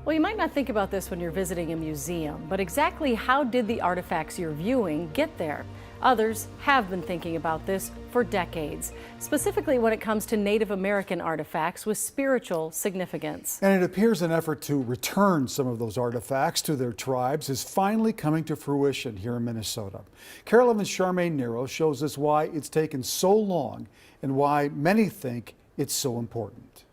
Well, you might not think about this when you're visiting a museum, but exactly how did the artifacts you're viewing get there? Others have been thinking about this for decades, specifically when it comes to Native American artifacts with spiritual significance. And it appears an effort to return some of those artifacts to their tribes is finally coming to fruition here in Minnesota. Carol Evans' Charmaine Nero shows us why it's taken so long and why many think it's so important.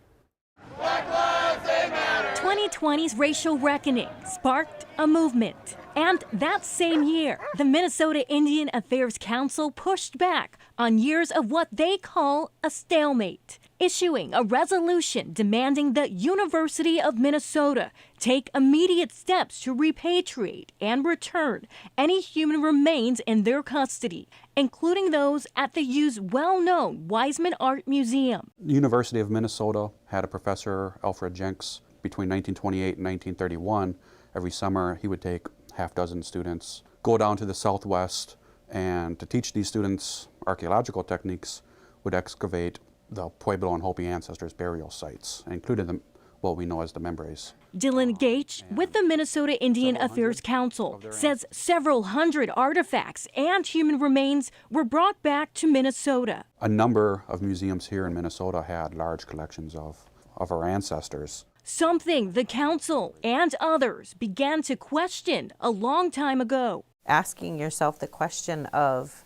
2020's racial reckoning sparked a movement. And that same year, the Minnesota Indian Affairs Council pushed back on years of what they call a stalemate, issuing a resolution demanding the University of Minnesota take immediate steps to repatriate and return any human remains in their custody, including those at the U's well-known Wiseman Art Museum. The University of Minnesota had a professor, Alfred Jenks, between 1928 and 1931. Every summer, he would take half dozen students, go down to the Southwest, and to teach these students archaeological techniques, would excavate the Pueblo and Hopi ancestors' burial sites, including what we know as the Mimbres. Dylan Gage with the Minnesota Indian Affairs Council says several hundred artifacts and human remains were brought back to Minnesota. A number of museums here in Minnesota had large collections of our ancestors. Something the council and others began to question a long time ago. Asking yourself the question of,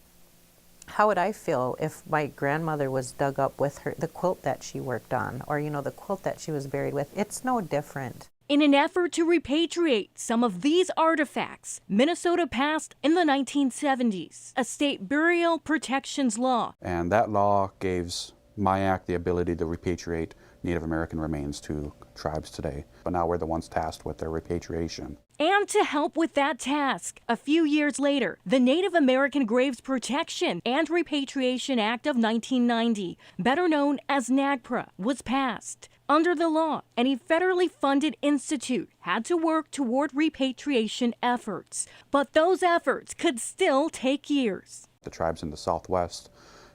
how would I feel if my grandmother was dug up with the quilt that she worked on, or the quilt that she was buried with? It's no different. In an effort to repatriate some of these artifacts, Minnesota passed in the 1970s a state burial protections law. And that law gives MIAC the ability to repatriate Native American remains to tribes today. But now we're the ones tasked with their repatriation. And to help with that task, a few years later, the Native American Graves Protection and Repatriation Act of 1990, better known as NAGPRA, was passed. Under the law, any federally funded institute had to work toward repatriation efforts. But those efforts could still take years. The tribes in the Southwest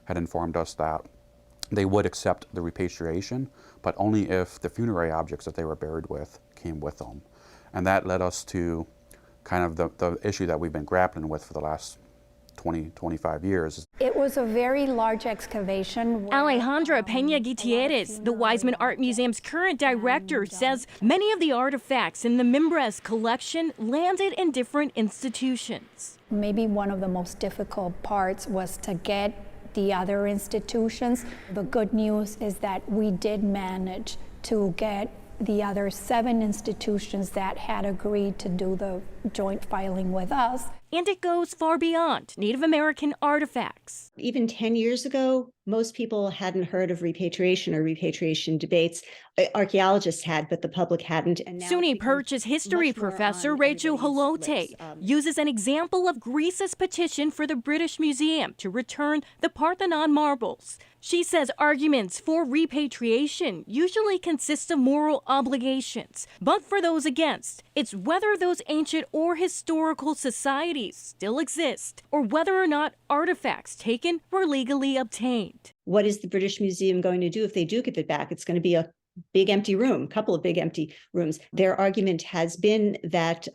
had informed us that they would accept the repatriation, but only if the funerary objects that they were buried with came with them. And that led us to kind of the issue that we've been grappling with for the last 25 years. It was a very large excavation. Alejandra Peña Gutierrez, the Wiseman Art Museum's current director, says many of the artifacts in the Mimbres collection landed in different institutions. Maybe one of the most difficult parts was to get the other institutions. The good news is that we did manage to get the other 7 institutions that had agreed to do the joint filing with us. And it goes far beyond Native American artifacts. Even 10 years ago, most people hadn't heard of repatriation or repatriation debates. Archaeologists had, but the public hadn't. And now SUNY Purchase history professor Rachel Holote uses an example of Greece's petition for the British Museum to return the Parthenon marbles. She says arguments for repatriation usually consist of moral obligations, but for those against, it's whether those ancient or historical societies still exist, or whether or not artifacts taken were legally obtained. What is the British Museum going to do if they do give it back? It's going to be a big empty room, couple of big empty rooms. Their argument has been that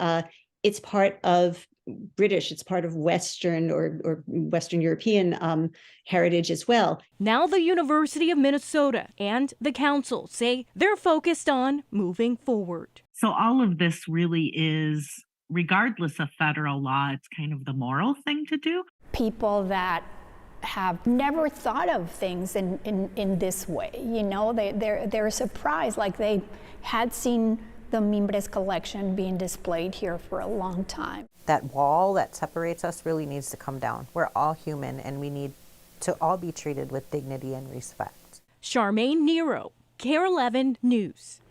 it's part of British, it's part of Western or Western European heritage as well. Now the University of Minnesota and the council say they're focused on moving forward. So all of this really is, regardless of federal law, it's kind of the moral thing to do. People that have never thought of things in this way, they're surprised, like they had seen the Mimbres collection being displayed here for a long time. That wall that separates us really needs to come down. We're all human and we need to all be treated with dignity and respect. Charmaine Nero, KARE 11 News.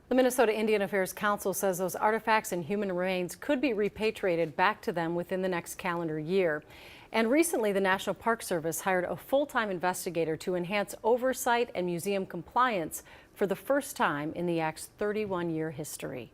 The Minnesota Indian Affairs Council says those artifacts and human remains could be repatriated back to them within the next calendar year. And recently, the National Park Service hired a full-time investigator to enhance oversight and museum compliance for the first time in the Act's 31-year history.